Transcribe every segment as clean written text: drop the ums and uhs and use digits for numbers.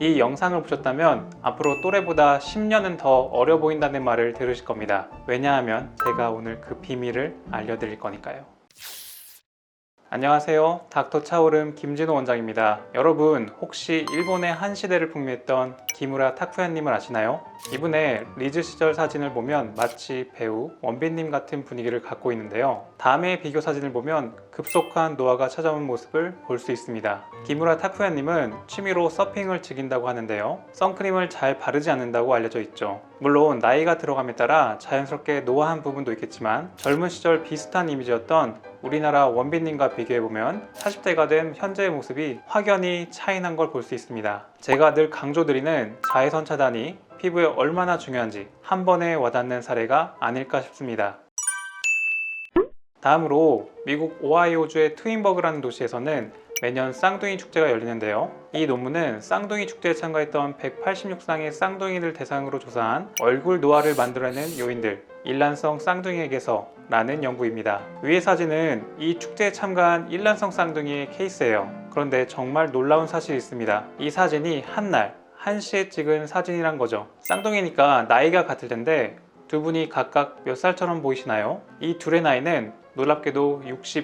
이 영상을 보셨다면 앞으로 또래보다 10년은 더 어려 보인다는 말을 들으실 겁니다. 왜냐하면 제가 오늘 그 비밀을 알려드릴 거니까요. 안녕하세요. 닥터 차오름 김진호 원장입니다. 여러분 혹시 일본의 한 시대를 풍미했던 기무라 타쿠야님을 아시나요? 이분의 리즈 시절 사진을 보면 마치 배우 원빈님 같은 분위기를 갖고 있는데요. 다음의 비교 사진을 보면 급속한 노화가 찾아온 모습을 볼 수 있습니다. 기무라 타쿠야님은 취미로 서핑을 즐긴다고 하는데요. 선크림을 잘 바르지 않는다고 알려져 있죠. 물론 나이가 들어감에 따라 자연스럽게 노화한 부분도 있겠지만 젊은 시절 비슷한 이미지였던 우리나라 원빈님과 비교해보면 40대가 된 현재의 모습이 확연히 차이난 걸 볼 수 있습니다. 제가 늘 강조드리는 자외선 차단이 피부에 얼마나 중요한지 한 번에 와닿는 사례가 아닐까 싶습니다. 다음으로 미국 오하이오주의 트윈버그라는 도시에서는 매년 쌍둥이 축제가 열리는데요. 이 논문은 쌍둥이 축제에 참가했던 186쌍의 쌍둥이들 대상으로 조사한 얼굴 노화를 만들어내는 요인들, 일란성 쌍둥이에게서 라는 연구입니다. 위의 사진은 이 축제에 참가한 일란성 쌍둥이의 케이스예요. 그런데 정말 놀라운 사실이 있습니다. 이 사진이 한날, 한시에 찍은 사진이란 거죠. 쌍둥이니까 나이가 같을 텐데 두 분이 각각 몇 살처럼 보이시나요? 이 둘의 나이는 놀랍게도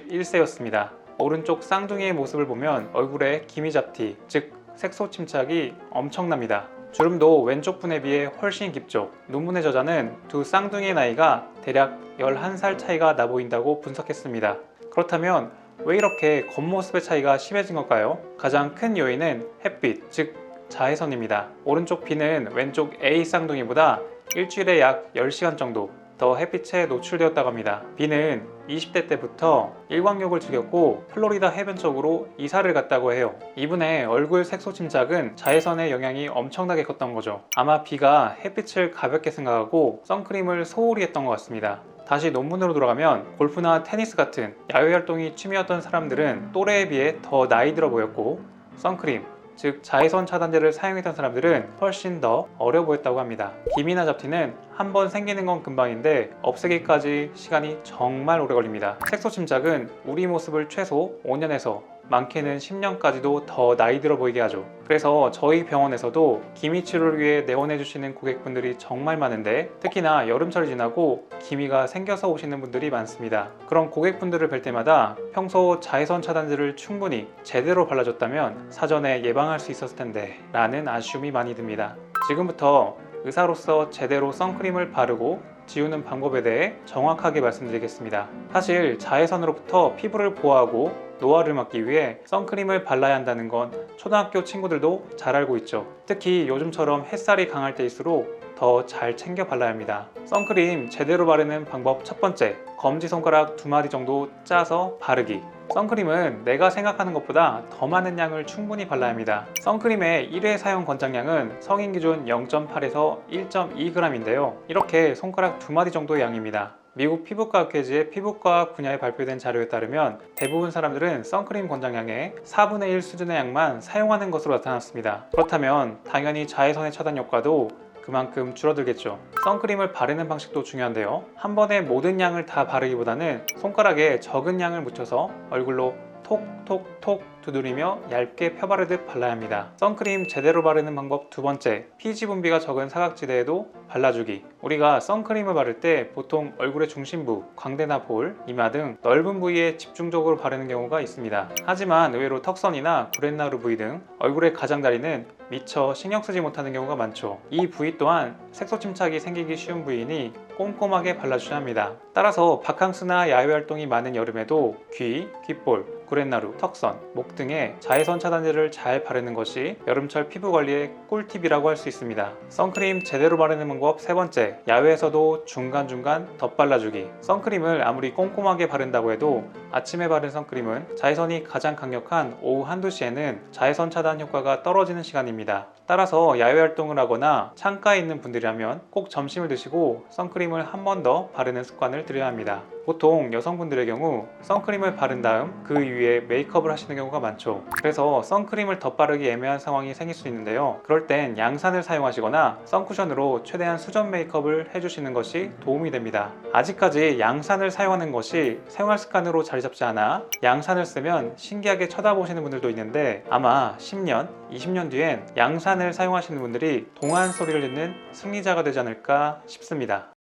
61세였습니다. 오른쪽 쌍둥이의 모습을 보면 얼굴에 기미잡티, 즉 색소 침착이 엄청납니다. 주름도 왼쪽 분에 비해 훨씬 깊죠. 논문의 저자는 두 쌍둥이의 나이가 대략 11살 차이가 나 보인다고 분석했습니다. 그렇다면 왜 이렇게 겉모습의 차이가 심해진 걸까요? 가장 큰 요인은 햇빛, 즉 자외선입니다. 오른쪽 B는 왼쪽 A 쌍둥이보다 일주일에 약 10시간 정도 더 햇빛에 노출되었다고 합니다. B는 20대 때부터 일광욕을 즐겼고 플로리다 해변 쪽으로 이사를 갔다고 해요. 이분의 얼굴 색소 침착은 자외선의 영향이 엄청나게 컸던 거죠. 아마 B가 햇빛을 가볍게 생각하고 선크림을 소홀히 했던 것 같습니다. 다시 논문으로 돌아가면 골프나 테니스 같은 야외 활동이 취미였던 사람들은 또래에 비해 더 나이 들어 보였고 선크림, 즉 자외선 차단제를 사용했던 사람들은 훨씬 더 어려 보였다고 합니다. 기미나 잡티는 한번 생기는 건 금방인데 없애기까지 시간이 정말 오래 걸립니다. 색소 침착은 우리 모습을 최소 5년에서 많게는 10년까지도 더 나이 들어 보이게 하죠. 그래서 저희 병원에서도 기미 치료를 위해 내원해 주시는 고객분들이 정말 많은데 특히나 여름철이 지나고 기미가 생겨서 오시는 분들이 많습니다. 그런 고객분들을 뵐 때마다 평소 자외선 차단제를 충분히 제대로 발라줬다면 사전에 예방할 수 있었을 텐데 라는 아쉬움이 많이 듭니다. 지금부터 의사로서 제대로 선크림을 바르고 지우는 방법에 대해 정확하게 말씀드리겠습니다. 사실 자외선으로부터 피부를 보호하고 노화를 막기 위해 선크림을 발라야 한다는 건 초등학교 친구들도 잘 알고 있죠. 특히 요즘처럼 햇살이 강할 때일수록 더 잘 챙겨 발라야 합니다. 선크림 제대로 바르는 방법 첫 번째, 검지손가락 2마디 정도 짜서 바르기. 선크림은 내가 생각하는 것보다 더 많은 양을 충분히 발라야 합니다. 선크림의 1회 사용 권장량은 성인 기준 0.8에서 1.2g인데요. 이렇게 손가락 2마디 정도의 양입니다. 미국 피부과학회지의 피부과학 분야에 발표된 자료에 따르면 대부분 사람들은 선크림 권장량의 4분의 1 수준의 양만 사용하는 것으로 나타났습니다. 그렇다면 당연히 자외선의 차단 효과도 그만큼 줄어들겠죠. 선크림을 바르는 방식도 중요한데요. 한 번에 모든 양을 다 바르기보다는 손가락에 적은 양을 묻혀서 얼굴로 톡톡톡 두드리며 얇게 펴바르듯 발라야 합니다. 선크림 제대로 바르는 방법 두 번째, 피지 분비가 적은 사각지대에도 발라주기. 우리가 선크림을 바를 때 보통 얼굴의 중심부, 광대나 볼, 이마 등 넓은 부위에 집중적으로 바르는 경우가 있습니다. 하지만 의외로 턱선이나 구렛나루 부위 등 얼굴의 가장자리는 미처 신경 쓰지 못하는 경우가 많죠. 이 부위 또한 색소 침착이 생기기 쉬운 부위이니 꼼꼼하게 발라줘야 합니다. 따라서 바캉스나 야외 활동이 많은 여름에도 귀, 귓볼, 구렛나루, 턱선, 목 등에 자외선 차단제를 잘 바르는 것이 여름철 피부 관리의 꿀팁이라고 할 수 있습니다. 선크림 제대로 바르는 방법 세 번째, 야외에서도 중간중간 덧발라주기. 선크림을 아무리 꼼꼼하게 바른다고 해도 아침에 바른 선크림은 자외선이 가장 강력한 오후 한두 시에는 자외선 차단 효과가 떨어지는 시간입니다. 따라서 야외 활동을 하거나 창가에 있는 분들이라면 꼭 점심을 드시고 선크림을 한 번 더 바르는 습관을 들여야 합니다. 보통 여성분들의 경우 선크림을 바른 다음 그 위해 메이크업을 하시는 경우가 많죠. 그래서 선크림을 덧바르기 애매한 상황이 생길 수 있는데요. 그럴 땐 양산을 사용하시거나 선쿠션으로 최대한 수전 메이크업을 해주시는 것이 도움이 됩니다. 아직까지 양산을 사용하는 것이 생활 습관으로 자리 잡지 않아 양산을 쓰면 신기하게 쳐다보시는 분들도 있는데, 아마 10년, 20년 뒤엔 양산을 사용하시는 분들이 동안 소리를 듣는 승리자가 되지 않을까 싶습니다.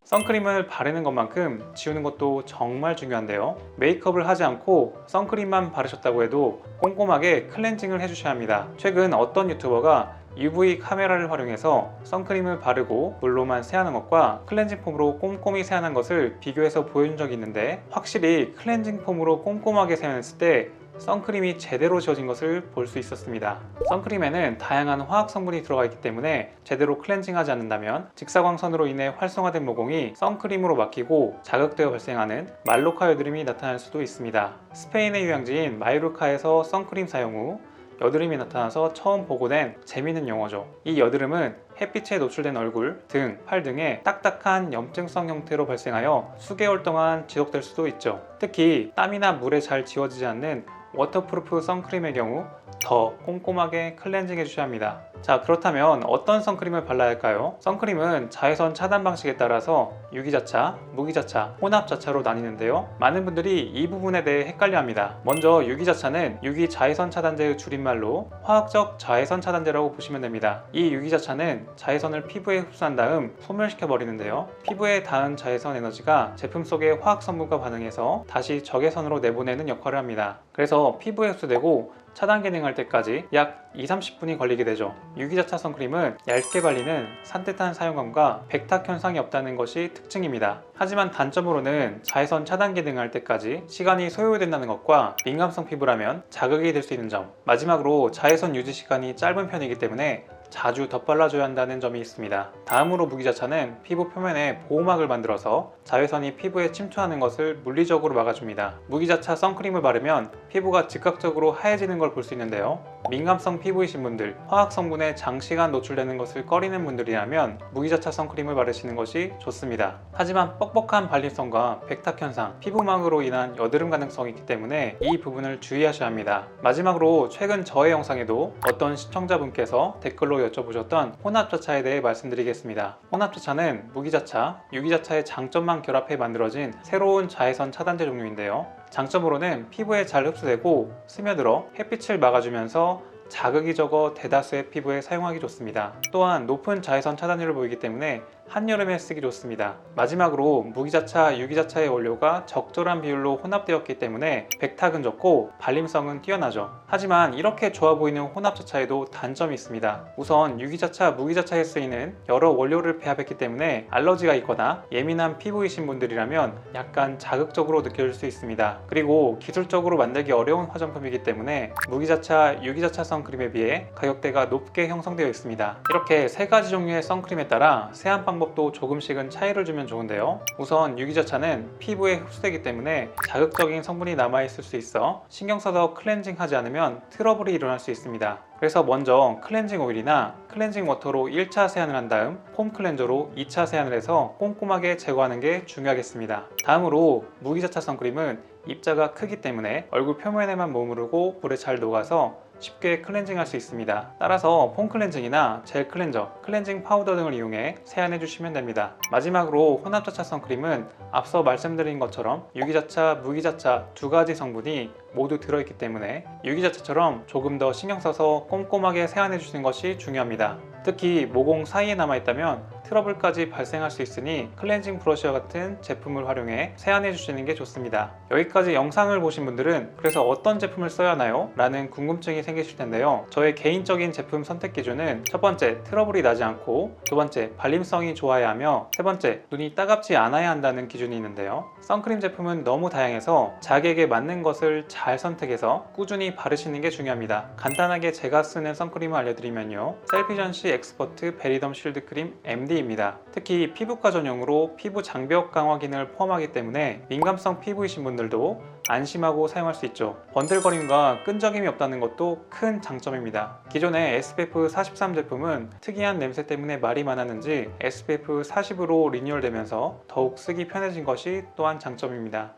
선크림을 바르는 것만큼 지우는 것도 정말 중요한데요. 메이크업을 하지 않고 선크림만 바르셨다고 해도 꼼꼼하게 클렌징을 해주셔야 합니다. 최근 어떤 유튜버가 UV 카메라를 활용해서 선크림을 바르고 물로만 세안한 것과 클렌징 폼으로 꼼꼼히 세안한 것을 비교해서 보여준 적이 있는데, 확실히 클렌징 폼으로 꼼꼼하게 세안했을 때 선크림이 제대로 지워진 것을 볼 수 있었습니다. 선크림에는 다양한 화학 성분이 들어가 있기 때문에 제대로 클렌징하지 않는다면 직사광선으로 인해 활성화된 모공이 선크림으로 막히고 자극되어 발생하는 말로카 여드름이 나타날 수도 있습니다. 스페인의 휴양지인 마요르카에서 선크림 사용 후 여드름이 나타나서 처음 보고된 재미있는 용어죠. 이 여드름은 햇빛에 노출된 얼굴, 등, 팔 등에 딱딱한 염증성 형태로 발생하여 수개월 동안 지속될 수도 있죠. 특히 땀이나 물에 잘 지워지지 않는 워터프루프 선크림의 경우 더 꼼꼼하게 클렌징 해주셔야 합니다. 자, 그렇다면 어떤 선크림을 발라야 할까요? 선크림은 자외선 차단 방식에 따라서 유기자차, 무기자차, 혼합자차로 나뉘는데요. 많은 분들이 이 부분에 대해 헷갈려 합니다. 먼저 유기자차는 유기자외선 차단제의 줄임말로 화학적 자외선 차단제라고 보시면 됩니다. 이 유기자차는 자외선을 피부에 흡수한 다음 소멸시켜 버리는데요. 피부에 닿은 자외선 에너지가 제품 속의 화학성분과 반응해서 다시 적외선으로 내보내는 역할을 합니다. 그래서 피부에 흡수되고 차단 기능할 때까지 약 20-30분이 걸리게 되죠. 유기자차 선크림은 얇게 발리는 산뜻한 사용감과 백탁 현상이 없다는 것이 특징입니다. 하지만 단점으로는 자외선 차단 기능할 때까지 시간이 소요된다는 것과 민감성 피부라면 자극이 될 수 있는 점, 마지막으로 자외선 유지 시간이 짧은 편이기 때문에 자주 덧발라줘야 한다는 점이 있습니다. 다음으로 무기자차는 피부 표면에 보호막을 만들어서 자외선이 피부에 침투하는 것을 물리적으로 막아줍니다. 무기자차 선크림을 바르면 피부가 즉각적으로 하얘지는 걸 볼 수 있는데요. 민감성 피부이신 분들, 화학 성분에 장시간 노출되는 것을 꺼리는 분들이라면 무기자차 선크림을 바르시는 것이 좋습니다. 하지만 뻑뻑한 발림성과 백탁 현상, 피부망으로 인한 여드름 가능성이 있기 때문에 이 부분을 주의하셔야 합니다. 마지막으로 최근 저의 영상에도 어떤 시청자분께서 댓글로 여쭤보셨던 혼합자차에 대해 말씀드리겠습니다. 혼합자차는 무기자차, 유기자차의 장점만 결합해 만들어진 새로운 자외선 차단제 종류인데요. 장점으로는 피부에 잘 흡수되고 스며들어 햇빛을 막아주면서 자극이 적어 대다수의 피부에 사용하기 좋습니다. 또한 높은 자외선 차단율을 보이기 때문에 한여름에 쓰기 좋습니다. 마지막으로 무기자차, 유기자차의 원료가 적절한 비율로 혼합되었기 때문에 백탁은 적고 발림성은 뛰어나죠. 하지만 이렇게 좋아 보이는 혼합자차에도 단점이 있습니다. 우선 유기자차, 무기자차에 쓰이는 여러 원료를 배합했기 때문에 알러지가 있거나 예민한 피부이신 분들이라면 약간 자극적으로 느껴질 수 있습니다. 그리고 기술적으로 만들기 어려운 화장품이기 때문에 무기자차, 유기자차 선크림에 비해 가격대가 높게 형성되어 있습니다. 이렇게 세 가지 종류의 선크림에 따라 세안 방법도 조금씩은 차이를 주면 좋은데요. 우선 유기자차는 피부에 흡수되기 때문에 자극적인 성분이 남아있을 수 있어 신경 써서 클렌징 하지 않으면 트러블이 일어날 수 있습니다. 그래서 먼저 클렌징 오일이나 클렌징 워터로 1차 세안을 한 다음 폼 클렌저로 2차 세안을 해서 꼼꼼하게 제거하는 게 중요하겠습니다. 다음으로 무기자차 선크림은 입자가 크기 때문에 얼굴 표면에만 머무르고 물에 잘 녹아서 쉽게 클렌징할 수 있습니다. 따라서 폼 클렌징이나 젤 클렌저, 클렌징 파우더 등을 이용해 세안해 주시면 됩니다. 마지막으로 혼합자차 선크림은 앞서 말씀드린 것처럼 유기자차, 무기자차 두 가지 성분이 모두 들어있기 때문에 유기자차처럼 조금 더 신경 써서 꼼꼼하게 세안해 주시는 것이 중요합니다. 특히 모공 사이에 남아있다면 트러블까지 발생할 수 있으니 클렌징 브러쉬와 같은 제품을 활용해 세안해 주시는 게 좋습니다. 여기까지 영상을 보신 분들은 그래서 어떤 제품을 써야 하나요? 라는 궁금증이 생기실 텐데요. 저의 개인적인 제품 선택 기준은 첫 번째, 트러블이 나지 않고, 두 번째, 발림성이 좋아야 하며, 세 번째, 눈이 따갑지 않아야 한다는 기준이 있는데요. 선크림 제품은 너무 다양해서 자기에게 맞는 것을 잘 선택해서 꾸준히 바르시는 게 중요합니다. 간단하게 제가 쓰는 선크림을 알려드리면요, 셀피전시 엑스퍼트 베리덤 실드 크림 MD입니다. 특히 피부과 전용으로 피부 장벽 강화 기능을 포함하기 때문에 민감성 피부이신 분들도 안심하고 사용할 수 있죠. 번들거림과 끈적임이 없다는 것도 큰 장점입니다. 기존의 SPF 43 제품은 특이한 냄새 때문에 말이 많았는지 SPF 40으로 리뉴얼되면서 더욱 쓰기 편해진 것이 또한 장점입니다.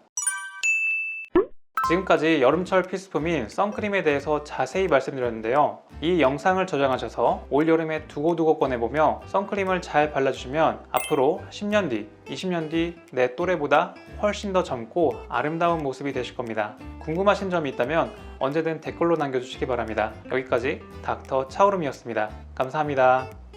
지금까지 여름철 필수품인 선크림에 대해서 자세히 말씀드렸는데요. 이 영상을 저장하셔서 올여름에 두고두고 꺼내보며 선크림을 잘 발라주시면 앞으로 10년 뒤, 20년 뒤 내 또래보다 훨씬 더 젊고 아름다운 모습이 되실 겁니다. 궁금하신 점이 있다면 언제든 댓글로 남겨주시기 바랍니다. 여기까지 닥터 차오름이었습니다. 감사합니다.